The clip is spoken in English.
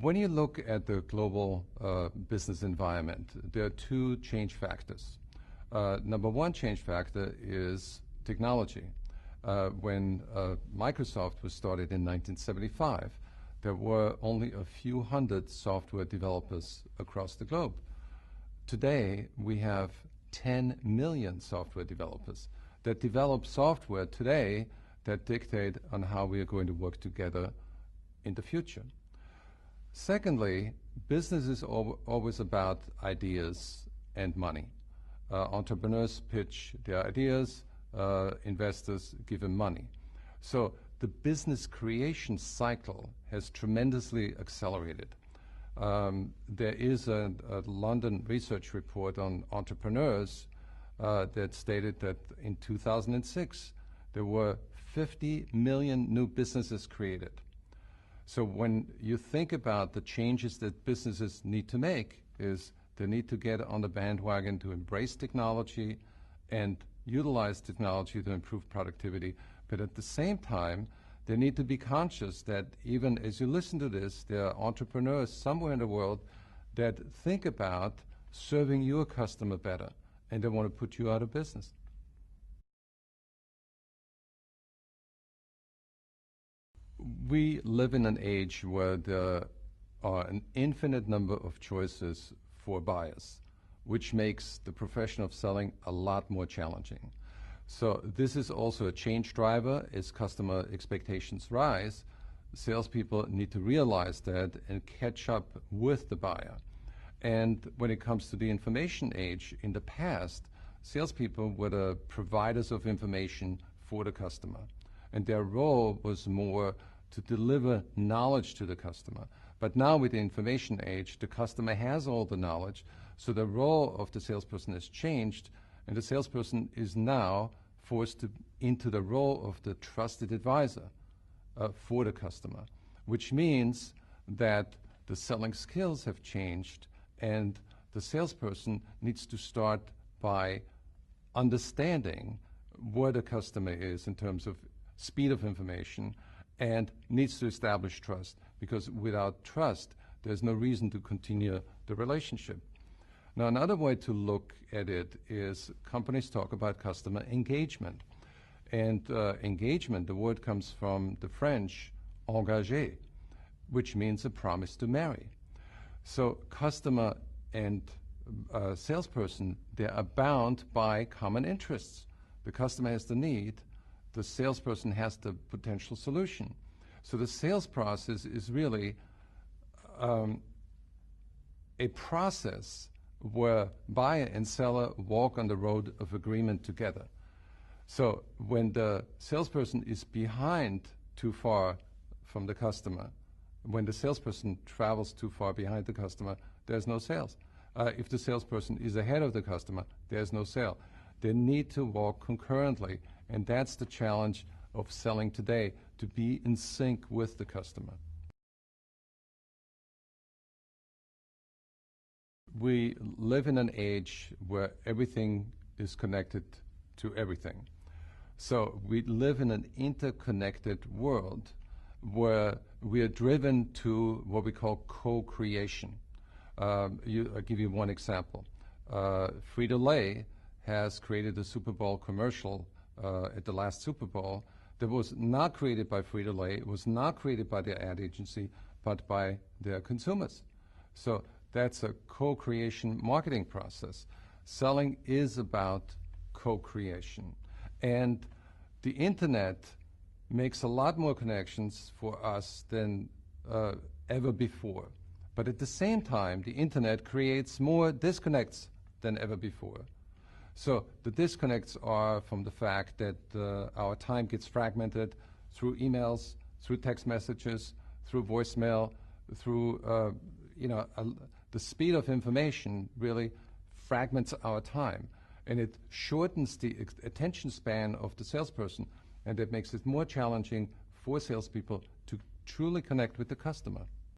When you look at the global business environment, there are two change factors. Number one change factor is technology. When Microsoft was started in 1975, there were only a few hundred software developers across the globe. Today, we have 10 million software developers that develop software today that dictate on how we are going to work together in the future. Secondly, business is always about ideas and money. Entrepreneurs pitch their ideas, investors give them money. So the business creation cycle has tremendously accelerated. There is a London research report on entrepreneurs that stated that in 2006, there were 50 million new businesses created. So when you think about the changes that businesses need to make, is they need to get on the bandwagon to embrace technology and utilize technology to improve productivity. But at the same time, they need to be conscious that even as you listen to this, there are entrepreneurs somewhere in the world that think about serving your customer better, and they want to put you out of business. We live in an age where there are an infinite number of choices for buyers, which makes the profession of selling a lot more challenging. So this is also a change driver. As customer expectations rise, salespeople need to realize that and catch up with the buyer. And when it comes to the information age, in the past, salespeople were the providers of information for the customer. And their role was more to deliver knowledge to the customer. But now with the information age, the customer has all the knowledge, so the role of the salesperson has changed, and the salesperson is now forced into the role of the trusted advisor for the customer, which means that the selling skills have changed, and the salesperson needs to start by understanding where the customer is in terms of speed of information, and needs to establish trust, because without trust, there's no reason to continue the relationship. Now, another way to look at it is companies talk about customer engagement. And engagement, the word comes from the French, engager, which means a promise to marry. So customer and salesperson, they are bound by common interests. The customer has the need, the salesperson has the potential solution. So the sales process is really a process where buyer and seller walk on the road of agreement together. So when the salesperson is behind too far from the customer, when the salesperson travels too far behind the customer, there's no sales. If the salesperson is ahead of the customer, there's no sale. They need to walk concurrently, and that's the challenge of selling today, to be in sync with the customer. We live in an age where everything is connected to everything. So we live in an interconnected world where we are driven to what we call co-creation. I'll give you one example. Frito-Lay has created a Super Bowl commercial at the last Super Bowl that was not created by Frito-Lay, it was not created by their ad agency, but by their consumers. So that's a co-creation marketing process. Selling is about co-creation. And the internet makes a lot more connections for us than ever before. But at the same time, the internet creates more disconnects than ever before. So the disconnects are from the fact that our time gets fragmented through emails, through text messages, through voicemail, through, the speed of information really fragments our time. And it shortens the attention span of the salesperson, and it makes it more challenging for salespeople to truly connect with the customer.